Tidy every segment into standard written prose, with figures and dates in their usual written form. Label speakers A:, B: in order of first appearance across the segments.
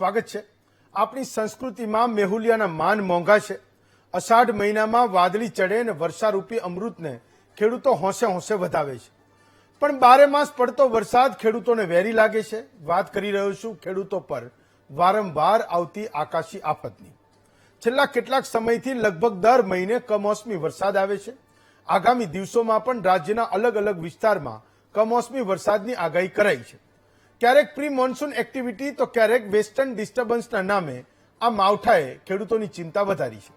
A: સ્વાગત છે। આપણી સંસ્કૃતિમાં મેહુલિયાના માન મોંઘા છે। અષાઢ મહિનામાં વાદળી ચડે અને વર્ષારૂપી અમૃતને ખેડૂતો હોંશે હોંશે વધાવે છે, પણ 12 માસ પડતો વરસાદ ખેડૂતોને વેરી લાગે છે। વાત કરી રહ્યો છું ખેડૂતો પર વારંવાર આવતી આકાશી આફતની। છેલ્લા કેટલાક સમયથી લગભગ દર મહિને કમોસમી વરસાદ આવે છે। આગામી દિવસોમાં પણ રાજ્યના અલગ અલગ વિસ્તારમાં કમોસમી વરસાદની આગાહી કરાઈ છે। ક્યારેક પ્રી મોન્સૂન એક્ટિવિટી તો ક્યારેક વેસ્ટર્ન ડિસ્ટર્બન્સના નામે આ માવઠાએ ખેડૂતોની ચિંતા વધારી છે।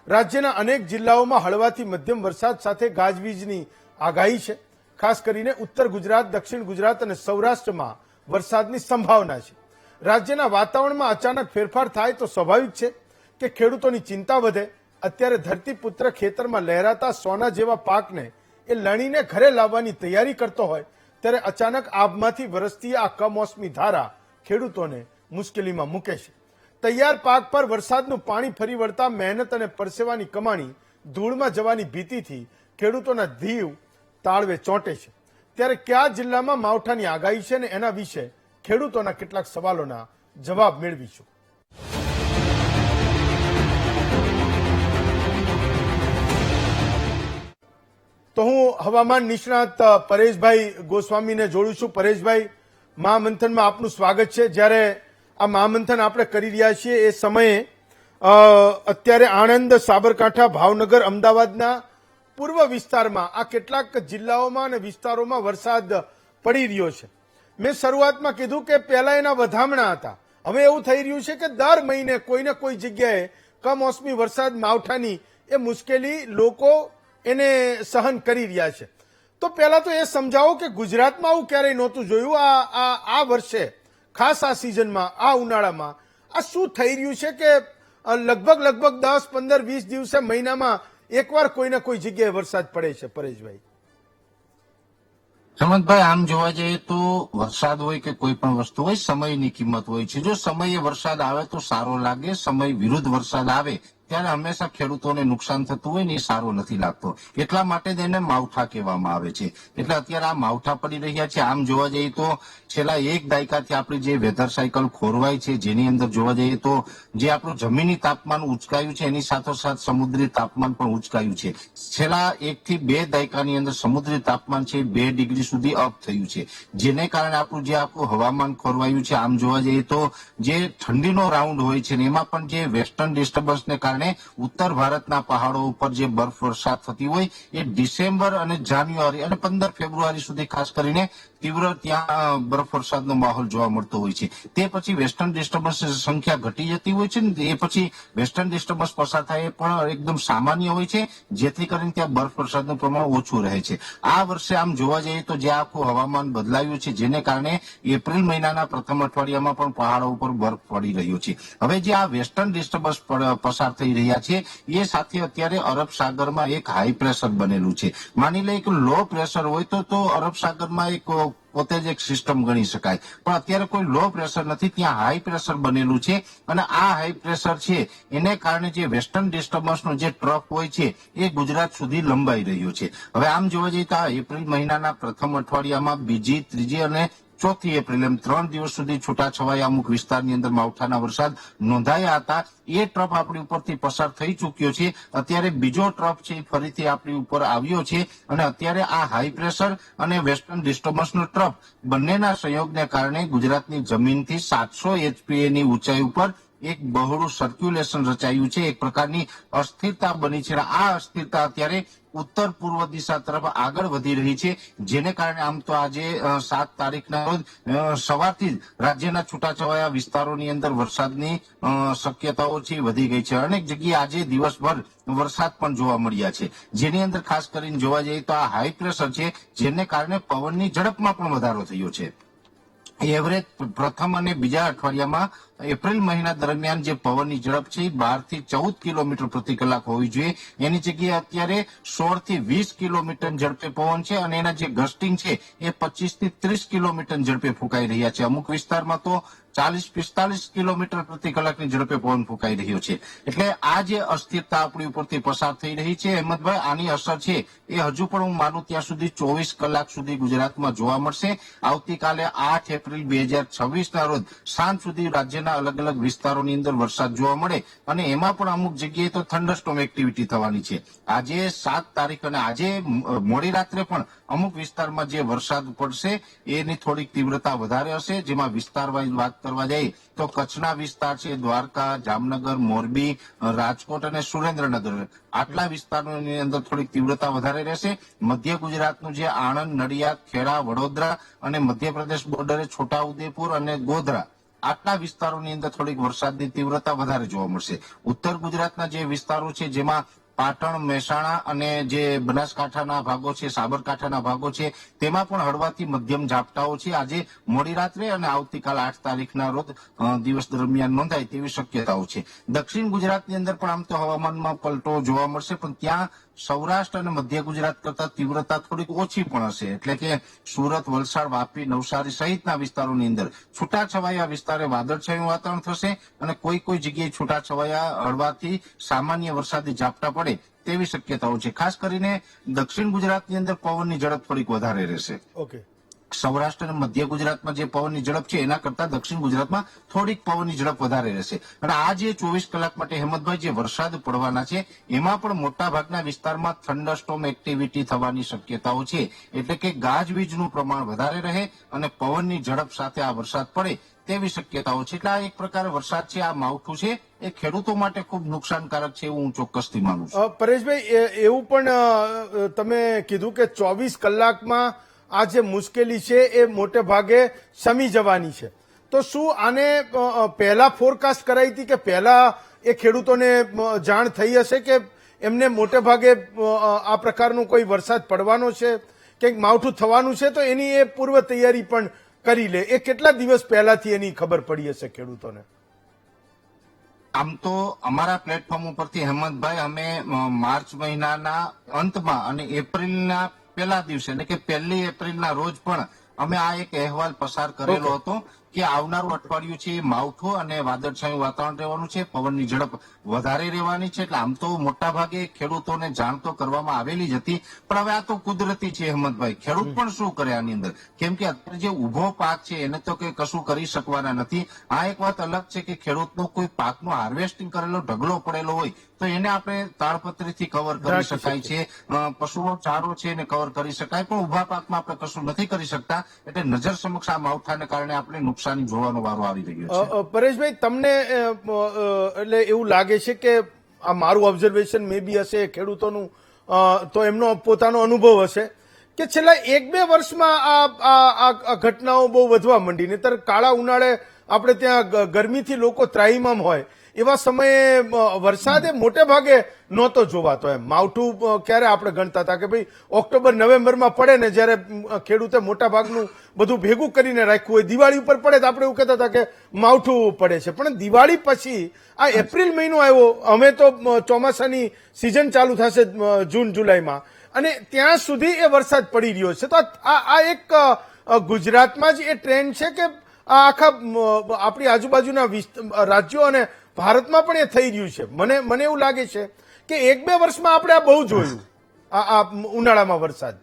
A: રાજ્યના અનેક જિલ્લાઓમાં હળવાથી મધ્યમ વરસાદ સાથે ગાજવીજની આગાહી છે। ખાસ કરીને ઉત્તર ગુજરાત, દક્ષિણ ગુજરાત અને સૌરાષ્ટ્રમાં વરસાદની સંભાવના છે। રાજ્યના વાતાવરણમાં અચાનક ફેરફાર થાય તો સ્વાભાવિક છે કે ખેડૂતોની ચિંતા વધે। અત્યારે ધરતીપુત્ર ખેતરમાં લહેરાતા સોના જેવા પાકને એ લણીને ઘરે લાવવાની તૈયારી કરતો હોય ત્યારે અચાનક આભમાંથી વરસતી આ કમોસમી ધારા ખેડૂતોને મુશ્કેલીમાં મૂકે છે। તૈયાર પાક પર વરસાદનું પાણી ફરી વળતા મહેનત અને પરસેવાની કમાણી ધૂળમાં જવાની ભીતિથી ખેડૂતોના જીવ તાળવે ચોંટે છે। ત્યારે કયા જિલ્લામાં માવઠાની આગાહી છે અને એના વિશે ખેડૂતોના કેટલાક સવાલોના જવાબ મેળવીશું। તો હું હવામાન નિષ્ણાત પરેશભાઈ ગોસ્વામીને જોડું છું। પરેશભાઈ, મહામંથનમાં આપનું સ્વાગત છે। જ્યારે આ મહામંથન આપણે કરી રહ્યા છીએ એ સમયે અત્યારે આણંદ, સાબરકાંઠા, ભાવનગર, અમદાવાદના પૂર્વ વિસ્તારમાં આ કેટલાક જિલ્લાઓમાં અને વિસ્તારોમાં વરસાદ પડી રહ્યો છે। મેં શરૂઆતમાં કીધું કે પહેલા એના વધામણા હતા, હવે એવું થઈ રહ્યું છે કે દર મહિને કોઈને કોઈ જગ્યાએ કમોસમી વરસાદ માવઠાની એ મુશ્કેલી લોકો એને સહન કરી રહ્યા છે। તો પહેલા તો એ સમજાવો કે ગુજરાતમાં આવું ક્યારેય નહોતું જોયું। આ વર્ષે ખાસ આ સિઝનમાં, આ ઉનાળામાં આ શું થઈ રહ્યું છે કે લગભગ 10, 15, 20 દિવસે મહિનામાં એકવાર કોઈને કોઈ જગ્યાએ વરસાદ પડે છે? પરેશભાઈ,
B: હેમંતભાઈ, આમ જોવા જઈએ તો વરસાદ હોય કે કોઈ પણ વસ્તુ હોય, સમયની કિંમત હોય છે। જો સમયે વરસાદ આવે તો સારો લાગે, સમય વિરુદ્ધ વરસાદ આવે ત્યારે હંમેશા ખેડૂતોને નુકસાન થતું હોય ને એ સારો નથી લાગતો। એટલા માટે જ એને માવઠા કહેવામાં આવે છે। એટલે અત્યારે આ માવઠા પડી રહ્યા છે। આમ જોવા જઈએ તો છેલ્લા એક દાયકાથી આપણી જે વેધર સાયકલ ખોરવાય છે, જેની અંદર જોવા જઈએ તો જે આપણું જમીની તાપમાન ઉચકાયું છે એની સાથોસાથ સમુદ્રી તાપમાન પણ ઉચકાયું છે। છેલ્લા 1 થી 2 દાયકાની અંદર સમુદ્રી તાપમાન છે 2 ડિગ્રી સુધી અપ થયું છે, જેને કારણે આપણું જે આખું હવામાન ખોરવાયું છે। આમ જોવા જઈએ તો જે ઠંડીનો રાઉન્ડ હોય છે ને એમાં પણ જે વેસ્ટર્ન ડિસ્ટર્બન્સને કારણે ઉત્તર ભારતના પહાડો ઉપર જે બરફ વર્ષા થતી હોય એ ડિસેમ્બર અને જાન્યુઆરી અને 15 ફેબ્રુઆરી સુધી ખાસ કરીને તીવ્ર ત્યાં બરફ વરસાદનો માહોલ જોવા મળતો હોય છે। તે પછી વેસ્ટર્ન ડિસ્ટર્બન્સની સંખ્યા ઘટી જતી હોય છે ને એ પછી વેસ્ટર્ન ડિસ્ટર્બન્સ પસાર થાય એ પણ એકદમ સામાન્ય હોય છે, જેથી કરીને ત્યાં બરફ વરસાદનું પ્રમાણ ઓછું રહે છે। આ વર્ષે આમ જોવા જઈએ તો જે આખું હવામાન બદલાયું છે, જેને કારણે એપ્રિલ મહિનાના પ્રથમ અઠવાડિયામાં પણ પહાડો ઉપર બરફ પડી રહ્યો છે। હવે જે આ વેસ્ટર્ન ડિસ્ટર્બન્સ પસાર થઈ રહ્યા છે એ સાથે અત્યારે અરબ સાગરમાં એક હાઈ પ્રેશર બનેલું છે। માની લે કે લો પ્રેશર હોય તો અરબ સાગરમાં એક પોતે જ એક સિસ્ટમ ગણી શકાય, પણ અત્યારે કોઈ લો પ્રેશર નથી, ત્યાં હાઈ પ્રેશર બનેલું છે। અને આ હાઈ પ્રેશર છે એને કારણે જે વેસ્ટર્ન ડિસ્ટર્બન્સનો જે ટ્રફ હોય છે એ ગુજરાત સુધી લંબાઈ રહ્યો છે। હવે આમ જોવા જઈએ તો આ એપ્રિલ મહિનાના પ્રથમ અઠવાડિયામાં 2, 3 અને 4 એપ્રિલ એમ 3 દિવસ સુધી છૂટાછવાયા અમુક વિસ્તારની અંદર માવઠાના વરસાદ નોંધાયા હતા। એ ટ્રફ આપણી ઉપરથી પસાર થઈ ચૂક્યો છે। અત્યારે બીજો ટ્રફ છે ફરીથી આપણી ઉપર આવ્યો છે અને અત્યારે આ હાઈ પ્રેશર અને વેસ્ટર્ન ડિસ્ટર્બન્સનો ટ્રફ બંનેના સંયોગને કારણે ગુજરાતની જમીનથી 700 HPA ની ઊંચાઈ ઉપર એક બહોળું સર્ક્યુલેશન રચાયું છે, એક પ્રકારની અસ્થિરતા બની છે। આ અસ્થિરતા અત્યારે ઉત્તર પૂર્વ દિશા તરફ આગળ વધી રહી છે, જેને કારણે આમ તો આજે 7 તારીખના રોજ સવારથી જ રાજ્યના છૂટાછવાયા વિસ્તારોની અંદર વરસાદની શક્યતાઓ છે વધી ગઈ છે। અનેક જગ્યાએ આજે દિવસભર વરસાદ પણ જોવા મળ્યા છે, જેની અંદર ખાસ કરીને જોવા જઈએ તો આ હાઈ પ્રેશર છે, જેને કારણે પવનની ઝડપમાં પણ વધારો થયો છે। એવરેજ પ્રથમ અને બીજા અઠવાડિયામાં એપ્રિલ મહિના દરમિયાન જે પવનની ઝડપ છે 12 થી 14 કિલોમીટર પ્રતિ કલાક હોવી જોઈએ, એની જગ્યાએ અત્યારે 16 થી 20 કિલોમીટર ઝડપે પવન છે અને એના જે ગસ્ટિંગ છે એ 25 થી 30 કિલોમીટર ઝડપે ફૂંકાઈ રહ્યા છે। અમુક વિસ્તારમાં તો 40-45 કિલોમીટર પ્રતિ કલાકની ઝડપે પવન ફૂંકાઈ રહ્યો છે। એટલે આ જે અસ્થિરતા આપણી ઉપરથી પસાર થઈ રહી છે હેમંતભાઈ, આની અસર છે એ હજુ પણ હું માનું ત્યાં સુધી 24 કલાક સુધી ગુજરાતમાં જોવા મળશે। આવતીકાલે 8 એપ્રિલ 2026 ના રોજ સાંજ સુધી રાજ્યના રાજ્યના અલગ અલગ વિસ્તારોની અંદર વરસાદ જોવા મળે અને એમાં પણ અમુક જગ્યાએ તો થંડરસ્ટોર્મ એક્ટિવિટી થવાની છે. આજે 7 તારીખ અને આજે મોડી રાત્રે પણ અમુક વિસ્તારમાં જે વરસાદ પડશે એની થોડીક તીવ્રતા વધારે હશે. જેમાં વિસ્તાર વાઇઝ વાત કરવા જઈએ તો કચ્છના વિસ્તાર છે, દ્વારકા, જામનગર, મોરબી, રાજકોટ અને સુરેન્દ્રનગર, આટલા વિસ્તારોની અંદર થોડીક તીવ્રતા વધારે રહેશે. મધ્ય ગુજરાતનું જે આણંદ, નડિયાદ, ખેડા, વડોદરા અને મધ્યપ્રદેશ બોર્ડરે છોટાઉદેપુર અને ગોધરા, આટલા વિસ્તારોની અંદર થોડીક વરસાદની તીવ્રતા વધારે જોવા મળશે. ઉત્તર ગુજરાતના જે વિસ્તારો છે જેમાં પાટણ, મહેસાણા અને જે બનાસકાંઠાના ભાગો છે, સાબરકાંઠાના ભાગો છે, તેમાં પણ હળવાથી મધ્યમ ઝાપટાઓ છે આજે મોડી રાત્રે અને આવતીકાલ 8 તારીખના રોજ દિવસ દરમિયાન નોંધાય તેવી શક્યતાઓ છે. દક્ષિણ ગુજરાતની અંદર પણ આમ તો હવામાનમાં પલટો જોવા મળશે, પણ ત્યાં સૌરાષ્ટ્ર અને મધ્ય ગુજરાત કરતા તીવ્રતા થોડીક ઓછી પણ હશે. એટલે કે સુરત, વલસાડ, વાપી, નવસારી સહિતના વિસ્તારોની અંદર છૂટાછવાયા વિસ્તારે વાદળછાયું વાતાવરણ થશે અને કોઈ કોઈ જગ્યાએ છૂટાછવાયા હળવાથી સામાન્ય વરસાદી ઝાપટા પડે તેવી શક્યતાઓ છે. ખાસ કરીને દક્ષિણ ગુજરાતની અંદર પવનની ઝડપ થોડીક વધારે રહેશે.
A: ઓકે.
B: સૌરાષ્ટ્ર અને મધ્ય ગુજરાતમાં જે પવનની ઝડપ છે એના કરતા દક્ષિણ ગુજરાતમાં થોડીક પવનની ઝડપ વધારે રહેશે. અને આ જે 24 કલાક માટે હેમંતભાઈ જે વરસાદ પડવાના છે એમાં પણ મોટા ભાગના વિસ્તારમાં થંડરસ્ટોર્મ એક્ટિવિટી થવાની શક્યતાઓ છે. એટલે કે ગાજવીજનું પ્રમાણ વધારે રહે અને પવનની ઝડપ સાથે આ વરસાદ પડે તેવી શક્યતાઓ છે. એટલે આ એક પ્રકારે વરસાદ છે, આ માવઠું છે એ ખેડૂતો માટે ખૂબ નુકસાનકારક છે એવું હું ચોક્કસથી માનું છું.
A: પરેશભાઈ, એવું પણ તમે કીધું કે 24 કલાકમાં આ જે મુશ્કેલી છે એ મોટે ભાગે શમી જવાની છે. તો શું આને પહેલા ફોરકાસ્ટ કરાઈ હતી કે પહેલા એ ખેડૂતોને જાણ થઈ હશે કે એમને મોટે ભાગે આ પ્રકારનો કોઈ વરસાદ પડવાનો છે, કંઈક માવઠું થવાનું છે, તો એની એ પૂર્વ તૈયારી પણ કરી લે? એ કેટલા દિવસ પહેલાથી એની ખબર પડી હશે ખેડૂતોને?
B: આમ તો અમારા પ્લેટફોર્મ ઉપરથી હેમંતભાઈ અમે માર્ચ મહિનાના અંતમાં અને એપ્રિલના પહેલા દિવસે એટલે કે 1 એપ્રિલના રોજ પણ અમે આ એક અહેવાલ પસાર કરેલો હતો કે આવનારું અઠવાડિયું છે માવઠું અને વાદળછાયું વાતાવરણ રહેવાનું છે, પવનની ઝડપ વધારે રહેવાની છે. એટલે આમ તો મોટા ભાગે ખેડૂતોને જાણ તો કરવામાં આવેલી જ હતી, પણ હવે આ તો કુદરતી છે હેમંતભાઈ. ખેડૂત પણ શું કરે આની અંદર, કેમ કે અત્યારે જે ઉભો પાક છે એને તો કઈ કશું કરી શકવાના નથી. આ એક વાત અલગ છે કે ખેડૂતનો કોઈ પાકનો હાર્વેસ્ટિંગ કરેલો ઢગલો પડેલો હોય તો એને આપણે તાળપત્રીથી કવર કરી શકાય છે, પશુનો ચારો છે એને કવર કરી શકાય, પણ ઉભા પાકમાં આપણે કશું નથી કરી શકતા. એટલે નજર સમક્ષ આ માવઠાને કારણે આપણે નુકસાની જોવાનો વારો આવી રહ્યો છે.
A: પરેશભાઈ, તમને એટલે એવું લાગે છે કે આ મારું ઓબ્ઝર્વેશન મે બી હશે, ખેડૂતોનું તો એમનો પોતાનો અનુભવ હશે કે છેલ્લા 1-2 વર્ષમાં આ ઘટનાઓ બહુ વધવા માંડી. નહીતર કાળા ઉનાળે આપણે ત્યાં ગરમીથી લોકો ત્રાહીમામ હોય એવા સમયે વરસાદે મોટે ભાગે નહોતો જોવાતો. એમ માવઠું ક્યારે આપણે ગણતા હતા કે ભાઈ ઓક્ટોબર નવેમ્બરમાં પડે ને, જ્યારે ખેડૂતે મોટા ભાગનું બધું ભેગું કરીને રાખ્યું હોય, દિવાળી ઉપર પડે તો આપણે એવું કહેતા હતા કે માવઠું પડે છે. પણ દિવાળી પછી આ એપ્રિલ મહિનો આવ્યો, અમે તો ચોમાસાની સિઝન ચાલુ થશે જૂન જુલાઈમાં, અને ત્યાં સુધી એ વરસાદ પડી રહ્યો છે. તો આ એક ગુજરાતમાં જ એ ટ્રેન્ડ છે કે આ આખા આપણી આજુબાજુના રાજ્યો અને ભારતમાં પણ એ થઈ રહ્યું છે? મને એવું લાગે છે કે 1-2 વર્ષમાં આપણે આ બહુ જોયું, આ ઉનાળામાં વરસાદ.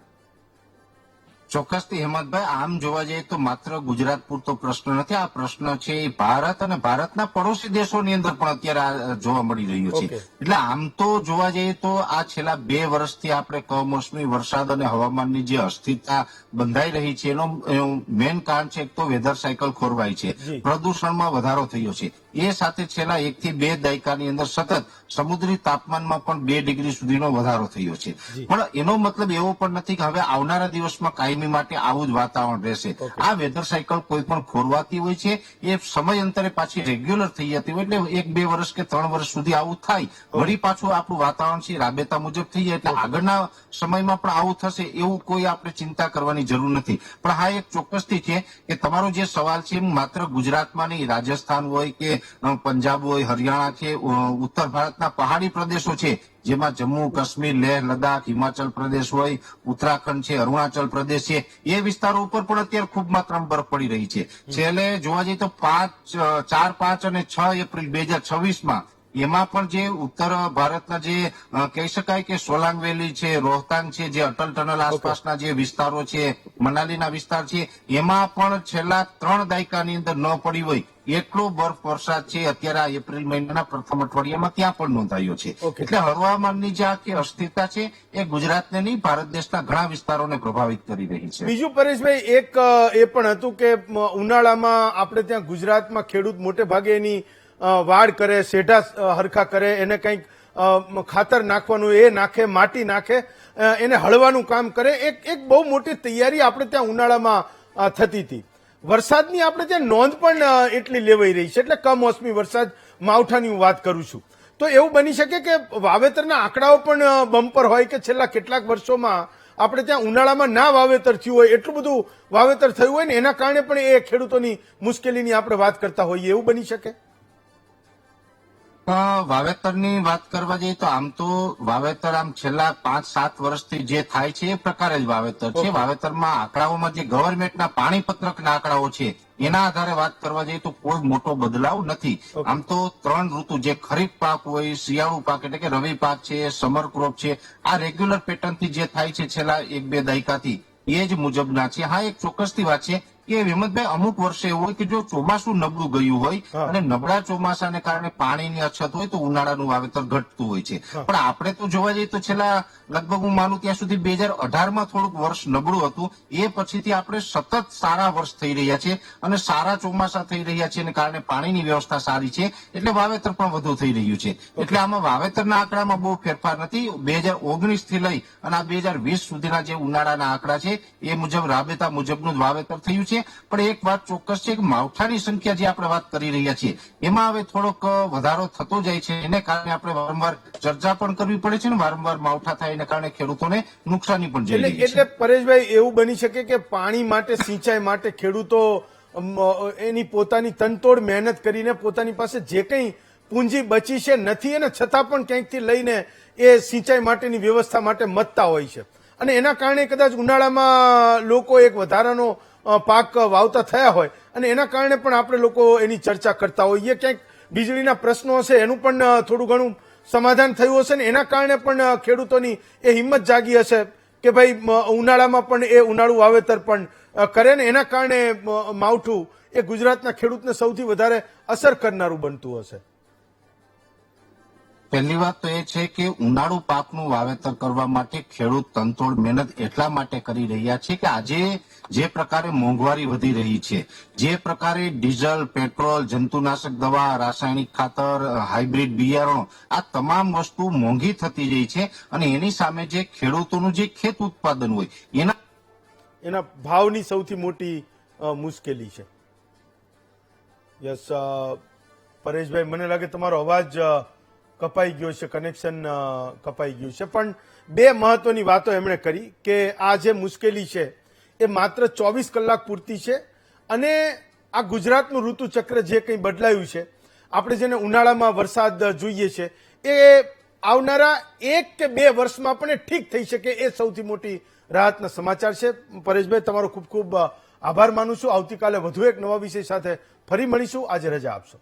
B: ચોક્કસથી હેમંતભાઈ, આમ જોવા જઈએ તો માત્ર ગુજરાત પૂરતો પ્રશ્ન નથી. આ પ્રશ્ન છે એ ભારત અને ભારતના પડોશી દેશોની અંદર પણ અત્યારે જોવા મળી રહ્યો છે. એટલે આમ તો જોવા જઈએ તો આ છેલ્લા 2 વર્ષથી આપણે કમોસમી વરસાદ અને હવામાનની જે અસ્થિરતા બંધાઈ રહી છે એનું મેઇન કારણ છે એક તો વેધર સાયકલ ખોરવાય છે, પ્રદૂષણમાં વધારો થયો છે. એ સાથે છેલ્લા 1 થી 2 દાયકાની અંદર સતત સમુદ્રી તાપમાનમાં પણ 2 ડિગ્રી સુધીનો વધારો થયો છે. પણ એનો મતલબ એવો પણ નથી કે હવે આવનારા દિવસમાં કાયમી માટે આવું જ વાતાવરણ રહેશે. આ વેધર સાયકલ કોઈ પણ ખોરવાતી હોય છે, એ સમય અંતરે પાછી રેગ્યુલર થઈ જતી હોય. એટલે 1-2 વર્ષ કે 3 વર્ષ સુધી આવું થાય, વળી પાછું આપણું વાતાવરણ છે રાબેતા મુજબ થઈ જાય. એટલે આગળના સમયમાં પણ આવું થશે એવું કોઈ આપણે ચિંતા કરવાની જરૂર નથી. પણ હા, એક ચોક્કસથી છે કે તમારો જે સવાલ છે માત્ર ગુજરાતમાં નહીં, રાજસ્થાન હોય કે પંજાબ હોય, હરિયાણા છે, ઉત્તર ભારતના પહાડી પ્રદેશો છે જેમાં જમ્મુ કાશ્મીર, લેહ લદ્દાખ, હિમાચલ પ્રદેશ હોય, ઉત્તરાખંડ છે, અરુણાચલ પ્રદેશ છે, એ વિસ્તારો ઉપર પણ અત્યારે ખૂબ માત્રામાં બરફ પડી રહી છે. છેલ્લે જોવા જઈએ તો 4, 5 અને 6 એપ્રિલ 2026માં એમાં પણ જે ઉત્તર ભારતના જે કહી શકાય કે સોલાંગ વેલી છે, રોહતાંગ છે, જે અટલ ટનલ આસપાસના જે વિસ્તારો છે, મનાલીના વિસ્તાર છે, એમાં પણ છેલ્લા 3 દાયકાની અંદર ન પડી હોય એટલો બરફ વરસાદ છે અત્યારે આ એપ્રિલ મહિનાના પ્રથમ અઠવાડિયામાં ત્યાં પણ નોંધાયો છે.
A: Okay.
B: એટલે હવામાનની જે આખી અસ્થિરતા છે એ ગુજરાતને નહીં ભારત દેશના ઘણા વિસ્તારોને પ્રભાવિત કરી રહી છે.
A: બીજું પરેશભાઈ એક એ પણ હતું કે ઉનાળામાં આપણે ત્યાં ગુજરાતમાં ખેડૂત મોટે ભાગે એની વાડ કરે, શેઢા હરખા કરે, એને કંઈક ખાતર નાખવાનું એ નાખે, માટી નાખે, એને હળવાનું કામ કરે. એક બહુ મોટી તૈયારી આપણે ત્યાં ઉનાળામાં થતી હતી. વરસાદની આપણે ત્યાં નોંધ પણ એટલી લેવાઈ રહી છે, એટલે કમોસમી વરસાદ, માવઠાની હું વાત કરું છું. તો એવું બની શકે કે વાવેતરના આંકડાઓ પણ બમ્પર હોય કે છેલ્લા કેટલાક વર્ષોમાં આપણે ત્યાં ઉનાળામાં ના વાવેતર થયું હોય, એટલું બધું વાવેતર થયું હોય ને એના કારણે પણ એ ખેડૂતોની મુશ્કેલીની આપણે વાત કરતા હોઈએ, એવું બની શકે?
B: વાવેતરની વાત કરવા જઈએ તો આમ તો વાવેતર આમ છેલ્લા 5-7 વર્ષથી જે થાય છે એ પ્રકારે જ વાવેતર છે. વાવેતરમાં આંકડાઓમાં જે ગવર્મેન્ટના પાણીપત્રકના આંકડાઓ છે એના આધારે વાત કરવા જઈએ તો કોઈ મોટો બદલાવ નથી. આમ તો 3 ઋતુ, જે ખરીફ પાક હોય, શિયાળુ પાક એટલે કે રવિ પાક છે, સમર ક્રોપ છે, આ રેગ્યુલર પેટર્નથી જે થાય છે છેલ્લા 1-2 દાયકાથી એ જ મુજબના છે. હા, એક ચોક્કસથી વાત છે કે હિંમતભાઈ, અમુક વર્ષે એવું હોય કે જો ચોમાસું નબળું ગયું હોય અને નબળા ચોમાસાને કારણે પાણીની અછત હોય તો ઉનાળાનું વાવેતર ઘટતું હોય છે. પણ આપણે તો જોવા જઈએ તો છેલ્લા લગભગ હું માનું ત્યાં સુધી 2018માં થોડુંક વર્ષ નબળું હતું, એ પછીથી આપણે સતત સારા વર્ષ થઈ રહ્યા છે અને સારા ચોમાસા થઈ રહ્યા છે, અને કારણે પાણીની વ્યવસ્થા સારી છે એટલે વાવેતર પણ વધુ થઈ રહ્યું છે. એટલે આમાં વાવેતરના આંકડામાં બહુ ફેરફાર નથી. 2019 થી લઈ અને આ 2020 સુધીના જે ઉનાળાના આંકડા છે એ મુજબ રાબેતા મુજબનું જ વાવેતર થયું છે. પણ એક વાત ચોક્કસ છે કે માવઠાની સંખ્યા જે આપણે વાત કરી રહ્યા છીએ એમાં હવે થોડોક વધારો થતો જાય છે. એને કારણે આપણે વારંવાર ચર્ચા પણ કરવી પડે છે ને વારંવાર માવઠા થાય એને કારણે ખેડૂતોને નુકસાની પણ જઈ રહી છે.
A: એટલે પરેશભાઈ, એવું બની શકે કે પાણી માટે, સિંચાઈ માટે ખેડૂતો એની પોતાની તનતોડ મહેનત કરીને પોતાની પાસે જે કંઈ પૂંજી બચી છે નથી, અને છતાં પણ ક્યાંકથી લઈને એ સિંચાઈ માટેની વ્યવસ્થા માટે મથતા હોય છે, અને એના કારણે કદાચ ઉનાળામાં લોકો એક વધારાનો પાક વાવતા થયા હોય, અને એના કારણે પણ આપણે લોકો એની ચર્ચા કરતા હોઈએ. ક્યાંક વીજળીના પ્રશ્નો હશે, એનું પણ થોડું ઘણું સમાધાન થયું હશે, ને એના કારણે પણ ખેડૂતોની એ હિંમત જાગી હશે કે ભાઈ ઉનાળામાં પણ એ ઉનાળુ વાવેતર પણ કરે, ને એના કારણે માવઠું એ ગુજરાતના ખેડૂતને સૌથી વધારે અસર કરનારું બનતું હશે.
B: પહેલી વાત તો એ છે કે ઉનાળુ પાકનું વાવેતર કરવા માટે ખેડૂત તનતોડ મહેનત એટલા માટે કરી રહ્યા છે કે આજે જે પ્રકારે મોંઘવારી વધી રહી છે, જે પ્રકારે ડીઝલ, પેટ્રોલ, જંતુનાશક દવા, રાસાયણિક ખાતર, હાઇબ્રિડ બિયારણો, આ તમામ વસ્તુ મોંઘી થતી રહી છે, અને એની સામે જે ખેડૂતોનું જે ખેત ઉત્પાદન હોય
A: એના ભાવની સૌથી મોટી મુશ્કેલી છે. યસ પરેશભાઈ, મને લાગે તમારો અવાજ કપાઈ ગયો છે, કનેક્શન કપાઈ ગયું છે, પણ 2 મહત્વની વાતો એમણે કરી કે આ જે મુશ્કેલી છે એ માત્ર 24 કલાક પૂરતી છે, અને આ ગુજરાતનું ઋતુચક્ર જે કંઈ બદલાયું છે, આપણે જેને ઉનાળામાં વરસાદ જોઈએ છે, એ આવનારા 1 કે 2 વર્ષમાં પણ એ ઠીક થઈ શકે, એ સૌથી મોટી રાહતના સમાચાર છે. પરેશભાઈ, તમારો ખૂબ ખૂબ આભાર માનું છું. આવતીકાલે વધુ એક નવા વિષય સાથે ફરી મળીશું. આજે રજા આપશો.